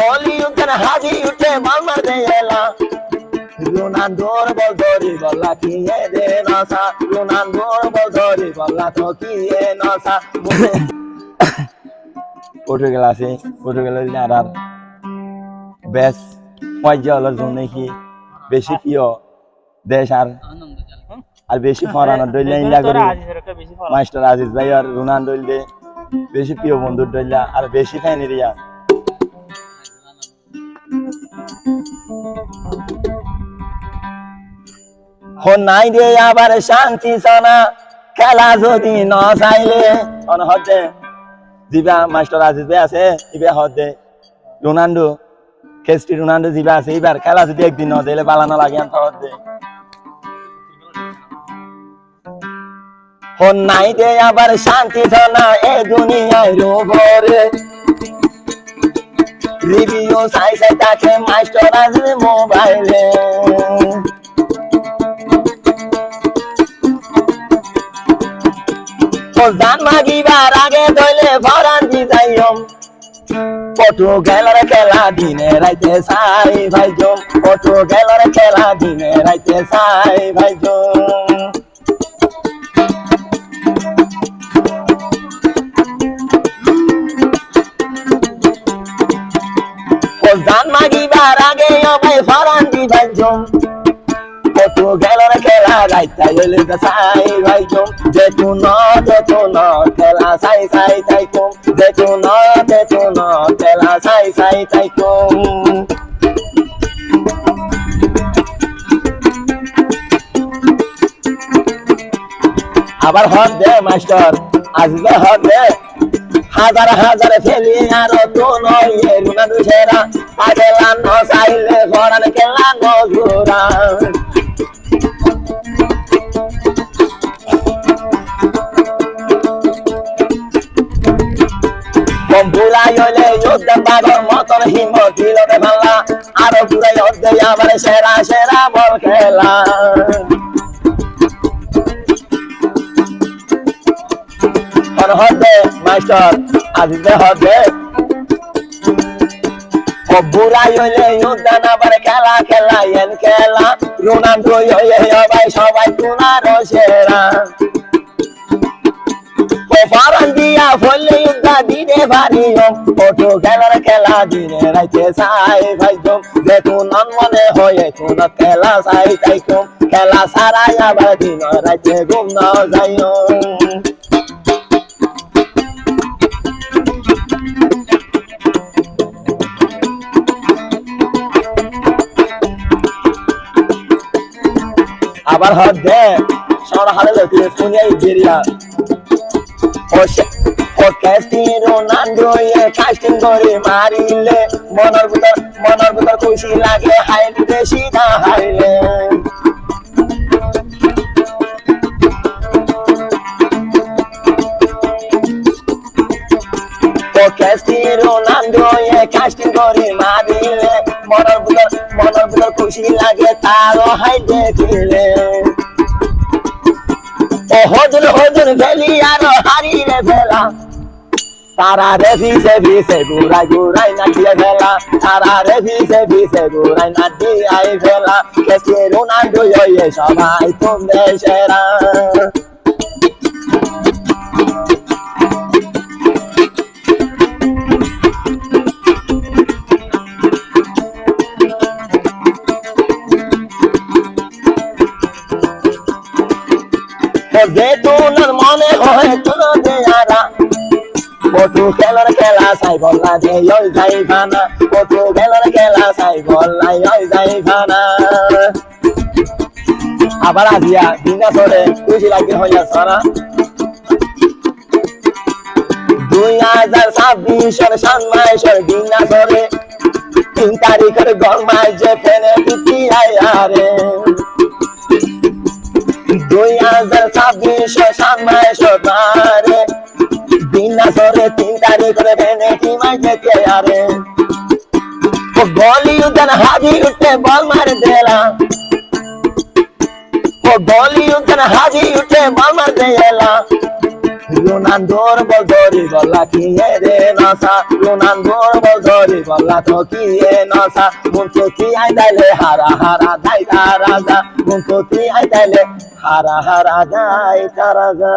গলি উঠে হাজি উঠে বল মারতে এলা রোনালদোর বল ধরি বললা কি রে নসা রোনালদোর বল ধরি বললা তো কি নসা পর্তুগাল আছে পর্তুগালের আর বেশ পয়জা হলো জন্য কি বেশি প্রিয় দেশ আর বেশি ফরানো দইলা ইন্ডিয়া করে মাস্টার আজিজ ভাই আর রোনালদো দে বেশি প্রিয় বন্ধু দইলা আর বেশি ফ্যান এরিয়া হন নাই রে আবার শান্তি সোনা খেলা যদি ন চাইলে অন হতে জিবা মাস্টার আজিজ ভাই আছে ইবে হতে রোনালদো কেস্টি রোনালদো জিবা আছে এবার খেলা যদি একদিন ন দিলে বালানো লাগে আনতে হতে হন নাই রে আবার শান্তি সোনা এ দুনিয়ায় রোবরে রিভিউ সাই সাই তাকে মাস্টার আজিজ মোবাইলে জান মাগিবার আগে ধইলে ভরান দি যাইম পর্তুগালের খেলা দিনে রাইতে সাই ভাইজম পর্তুগালের খেলা দিনে রাইতে সাই ভাইজম জান মাগিবার আগে ভাই ভরান দি যাইম পর্তুগালের খেলা রাইতে হইলে সাই ভাইজম যেতু ন খেলা সাই সাই তাইকুম যেতু ন খেলা সাই সাই তাইকুম আবার হদ দে মাস্টার আজকে হদ দে হাজার হাজার ফেলি আর তো নয় রোনালদো সেরা পাগলা ন চাইলে ফরান খেলা ন জোরা বুড়াই হইলে যোদ্ধা পাগল মতন হিম্মত দিল রে ভাল্লা আরো বুড়াই হতে আমার সেরা সেরা বল খেলা হতে মাস্টার আজিজে হতে বুড়াই হইলে যোদ্ধা নাবার খেলা খেলা এন খেলা রোনালদো ভাই সবাই তোমার সেরা ফরান দিয়া ফলে ইউদা দিনে ভারিয়ম পর্তুগালের খেলা দিনে রাইতে সাই ভাইজম যেতু নন মনে হয়ে তুন খেলা সাই তাইকুম খেলা সারাই আবার দিন রাইতে ঘুম ন যাইও আবার হদ দে সরা হালে লোকে শুনিয়াই বেরিয়া ও কেস্টি রোনালদো কাস্টিং করে মারিলে মনের ভিতর খুশি লাগে হাইলে বেশি না হাইলে ও কেস্টি রোনালদো কাস্টিং করে মারিলে মনের ভিতর খুশি লাগে তারও হাই দেখিলে ও হজুর ভেলি আর হারিয়ে ফেলা তারা রে ভিসে ঘুরাই নাচিয়ে ফেলা তারা রে ভিসে ঘুরাই নাচিয়ে ফেলা কেসে রোনালদো সবাই তোমরা সেরা যেতুনার মনে হয় তুলো দেয়ারা পর্তুগালের খেলা সাই বললা যে ওই যাই খানা পর্তুগালের খেলা সাই বললা ওই যাই খানা আবার আজিয়া দিনা ধরে খুশি লাগে হইয়া সারা 2026 সানমাইশের দিনা ধরে 3 তারিখের গরমাই যে ফেনে পিটি আয়ারে 2026 সানমাইশের বারে দিনা ধরে 3 তারিখের ফেনে টিমাই যেতে আরে ও গলি উঠে হাজি উঠে বল মার দেলা ও গলি উঠে হাজি উঠে বল মার দেলা রোনালদোর বল ধরি বললা কি রে নসা রোনালদোর বল ধরি বললা তো কি নসা মন তো কি আই তাইলে হারা হারা যাই তারা যা মন তো কি আই তাইলে হারা হারা যাই তারা যা